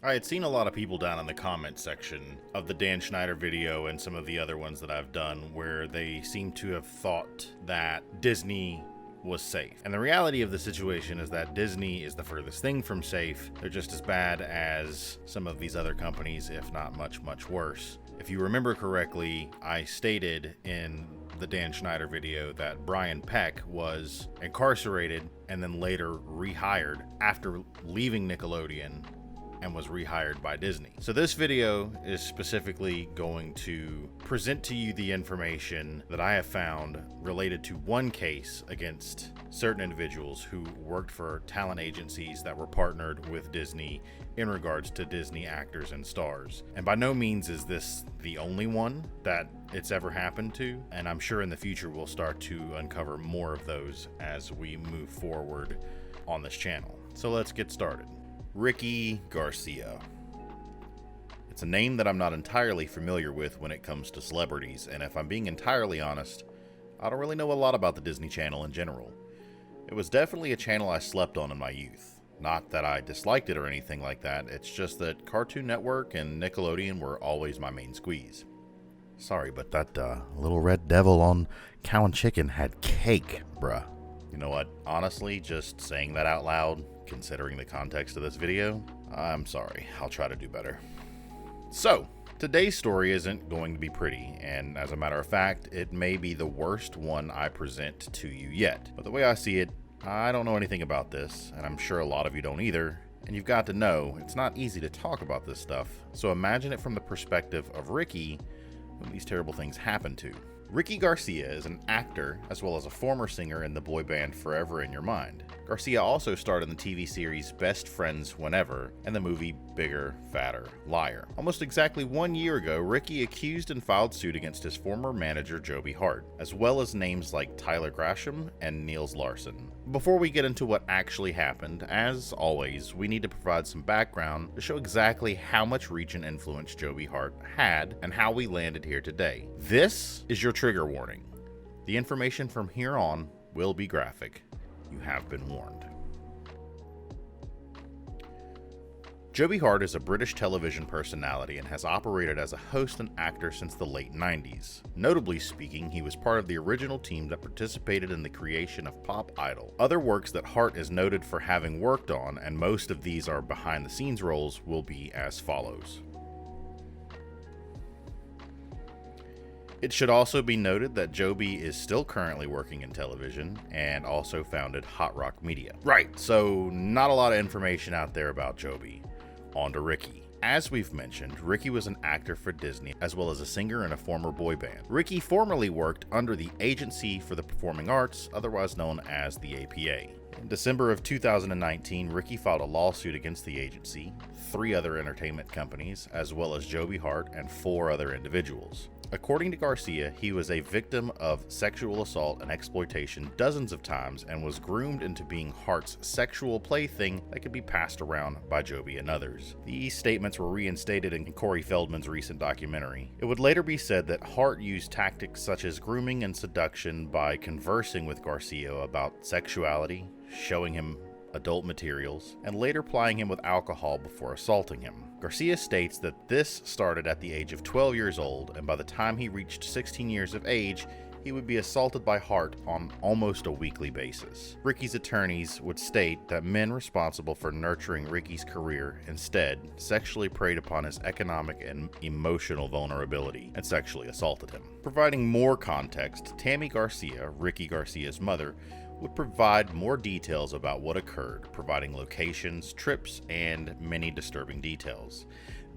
I had seen a lot of people down in the comment section of the Dan Schneider video and some of the other ones that I've done where they seem to have thought that Disney was safe. And the reality of the situation is that Disney is the furthest thing from safe. They're just as bad as some of these other companies, if not much, much worse. If you remember correctly, I stated in the Dan Schneider video that Brian Peck was incarcerated and then later rehired after leaving Nickelodeon and was rehired by Disney. So this video is specifically going to present to you the information that I have found related to one case against certain individuals who worked for talent agencies that were partnered with Disney in regards to Disney actors and stars. And by no means is this the only one that it's ever happened to, and I'm sure in the future we'll start to uncover more of those as we move forward on this channel. So let's get started. Ricky Garcia. It's a name that I'm not entirely familiar with when it comes to celebrities, and if I'm being entirely honest, I don't really know a lot about the Disney Channel in general. It was definitely a channel I slept on in my youth. Not that I disliked it or anything like that, it's just that Cartoon Network and Nickelodeon were always my main squeeze. Sorry, but that little red devil on Cow and Chicken had cake, bruh. You know what? Honestly, just saying that out loud, considering the context of this video, I'm sorry. I'll try to do better. So, today's story isn't going to be pretty, and as a matter of fact, it may be the worst one I present to you yet. But the way I see it, I don't know anything about this, and I'm sure a lot of you don't either, and you've got to know, it's not easy to talk about this stuff, so imagine it from the perspective of Ricky, whom these terrible things happen to. Ricky Garcia is an actor as well as a former singer in the boy band Forever in Your Mind. Garcia also starred in the TV series Best Friends Whenever and the movie Bigger, Fatter, Liar. Almost exactly 1 year ago, Ricky accused and filed suit against his former manager Joby Hart, as well as names like Tyler Grasham and Niels Larson. Before we get into what actually happened, as always, we need to provide some background to show exactly how much reach and influence Joby Hart had and how we landed here today. This is your trigger warning. The information from here on will be graphic. You have been warned. Joby Hart is a British television personality and has operated as a host and actor since the late 90s. Notably speaking, he was part of the original team that participated in the creation of Pop Idol. Other works that Hart is noted for having worked on, and most of these are behind-the-scenes roles, will be as follows. It should also be noted that Joby is still currently working in television and also founded Hot Rock Media. Right, so not a lot of information out there about Joby. On to Ricky. As we've mentioned, Ricky was an actor for Disney as well as a singer in a former boy band. Ricky formerly worked under the Agency for the Performing Arts, otherwise known as the APA. In December of 2019, Ricky filed a lawsuit against the agency, 3 other entertainment companies, as well as Joby Hart and 4 other individuals. According to Garcia, he was a victim of sexual assault and exploitation dozens of times and was groomed into being Hart's sexual plaything that could be passed around by Joby and others. These statements were reinstated in Corey Feldman's recent documentary. It would later be said that Hart used tactics such as grooming and seduction by conversing with Garcia about sexuality, showing him adult materials, and later plying him with alcohol before assaulting him. Garcia states that this started at the age of 12 years old, and by the time he reached 16 years of age, he would be assaulted by Hart on almost a weekly basis. Ricky's attorneys would state that men responsible for nurturing Ricky's career instead sexually preyed upon his economic and emotional vulnerability and sexually assaulted him. Providing more context, Tammy Garcia, Ricky Garcia's mother, would provide more details about what occurred, providing locations, trips, and many disturbing details.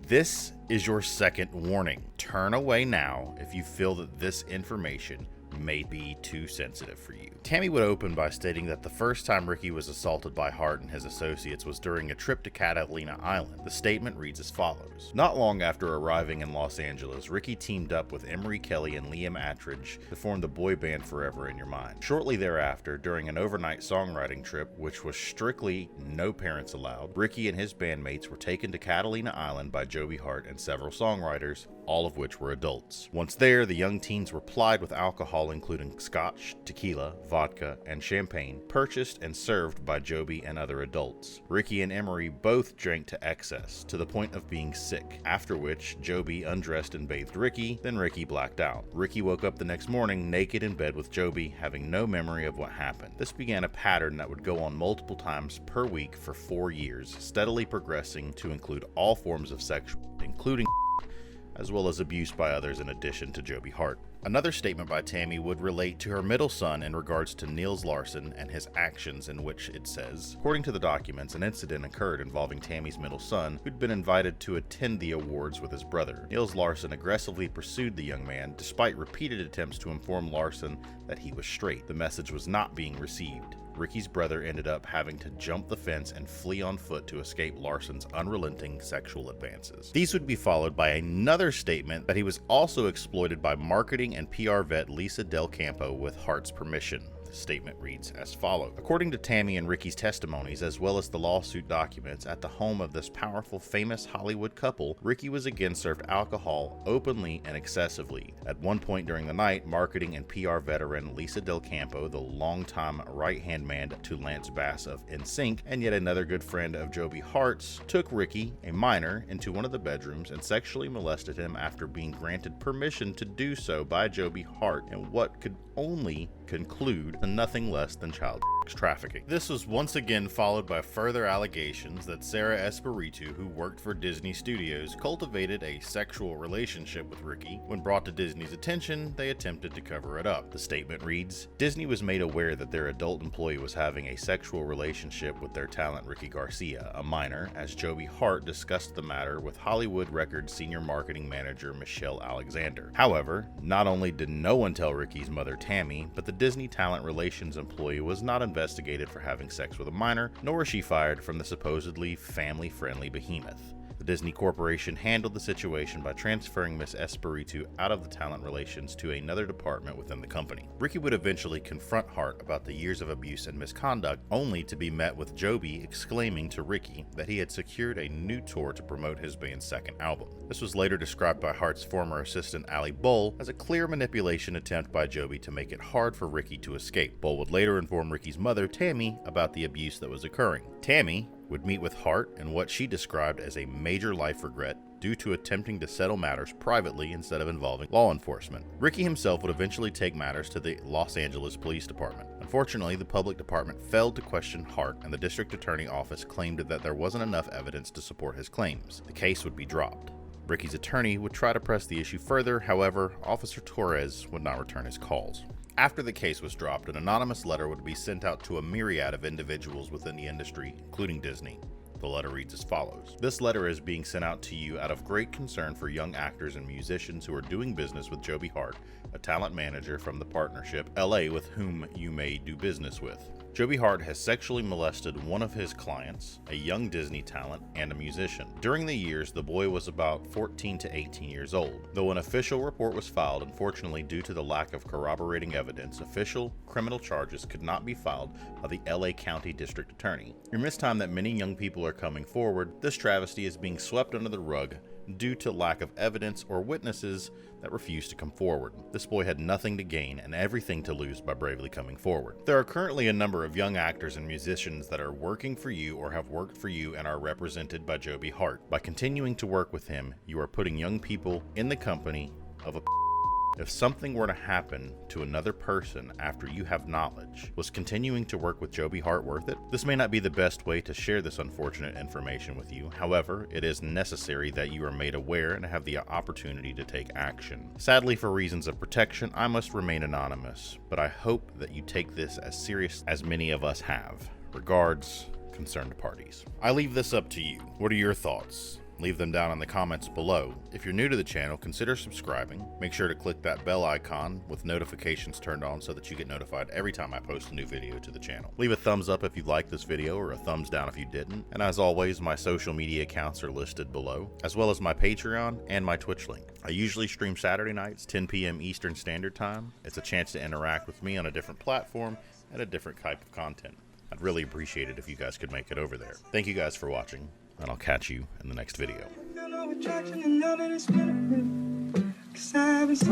This is your second warning. Turn away now if you feel that this information may be too sensitive for you. Tammy would open by stating that the first time Ricky was assaulted by Hart and his associates was during a trip to Catalina Island. The statement reads as follows. Not long after arriving in Los Angeles, Ricky teamed up with Emery Kelly and Liam Attridge to form the boy band Forever in Your Mind. Shortly thereafter, during an overnight songwriting trip, which was strictly no parents allowed, Ricky and his bandmates were taken to Catalina Island by Joby Hart and several songwriters, all of which were adults. Once there, the young teens were plied with alcohol including scotch, tequila, vodka, and champagne, purchased and served by Joby and other adults. Ricky and Emery both drank to excess, to the point of being sick, after which Joby undressed and bathed Ricky, then Ricky blacked out. Ricky woke up the next morning naked in bed with Joby, having no memory of what happened. This began a pattern that would go on multiple times per week for 4 years, steadily progressing to include all forms of sex, including as well as abuse by others in addition to Joby Hart. Another statement by Tammy would relate to her middle son in regards to Niels Larson and his actions, in which it says, according to the documents, an incident occurred involving Tammy's middle son, who'd been invited to attend the awards with his brother. Niels Larson aggressively pursued the young man, despite repeated attempts to inform Larson that he was straight. The message was not being received. Ricky's brother ended up having to jump the fence and flee on foot to escape Larson's unrelenting sexual advances. These would be followed by another statement that he was also exploited by marketing and PR vet Lisa Del Campo with Hart's permission. The statement reads as follows. According to Tammy and Ricky's testimonies, as well as the lawsuit documents, at the home of this powerful, famous Hollywood couple, Ricky was again served alcohol openly and excessively. At one point during the night, marketing and PR veteran Lisa Del Campo, the longtime right-hand man to Lance Bass of NSYNC, and yet another good friend of Joby Hart's, took Ricky, a minor, into one of the bedrooms and sexually molested him after being granted permission to do so by Joby Hart, and what could only conclude to nothing less than child trafficking. This was once again followed by further allegations that Sarah Espiritu, who worked for Disney Studios, cultivated a sexual relationship with Ricky. When brought to Disney's attention, they attempted to cover it up. The statement reads, Disney was made aware that their adult employee was having a sexual relationship with their talent Ricky Garcia, a minor, as Joby Hart discussed the matter with Hollywood Records senior marketing manager Michelle Alexander. However, not only did no one tell Ricky's mother Tammy, but the Disney talent relations employee was not investigated for having sex with a minor, nor was she fired from the supposedly family-friendly behemoth. The Disney Corporation handled the situation by transferring Miss Espiritu out of the talent relations to another department within the company. Ricky would eventually confront Hart about the years of abuse and misconduct, only to be met with Joby exclaiming to Ricky that he had secured a new tour to promote his band's second album. This was later described by Hart's former assistant Ali Bull as a clear manipulation attempt by Joby to make it hard for Ricky to escape. Bull would later inform Ricky's mother, Tammy, about the abuse that was occurring. Tammy would meet with Hart in what she described as a major life regret due to attempting to settle matters privately instead of involving law enforcement. Ricky himself would eventually take matters to the Los Angeles Police Department. Unfortunately, the public department failed to question Hart, and the district attorney office claimed that there wasn't enough evidence to support his claims. The case would be dropped. Ricky's attorney would try to press the issue further, however, Officer Torres would not return his calls. After the case was dropped, an anonymous letter would be sent out to a myriad of individuals within the industry, including Disney. The letter reads as follows. This letter is being sent out to you out of great concern for young actors and musicians who are doing business with Joby Hart, a talent manager from the partnership LA with whom you may do business with. Joby Hart has sexually molested one of his clients, a young Disney talent, and a musician. During the years, the boy was about 14 to 18 years old. Though an official report was filed, unfortunately due to the lack of corroborating evidence, official criminal charges could not be filed by the LA County District Attorney. In this time that many young people are coming forward, this travesty is being swept under the rug due to lack of evidence or witnesses that refused to come forward. This boy had nothing to gain and everything to lose by bravely coming forward. There are currently a number of young actors and musicians that are working for you or have worked for you and are represented by Joby Hart. By continuing to work with him, you are putting young people in the company of a If something were to happen to another person after you have knowledge, was continuing to work with Joby Hart worth it? This may not be the best way to share this unfortunate information with you. However, it is necessary that you are made aware and have the opportunity to take action. Sadly, for reasons of protection, I must remain anonymous, but I hope that you take this as serious as many of us have. Regards, concerned parties. I leave this up to you. What are your thoughts? Leave them down in the comments below. If you're new to the channel, consider subscribing. Make sure to click that bell icon with notifications turned on so that you get notified every time I post a new video to the channel. Leave a thumbs up if you liked this video or a thumbs down if you didn't. And as always, my social media accounts are listed below, as well as my Patreon and my Twitch link. I usually stream Saturday nights, 10 p.m. Eastern Standard Time. It's a chance to interact with me on a different platform and a different type of content. I'd really appreciate it if you guys could make it over there. Thank you guys for watching, and I'll catch you in the next video. Silence,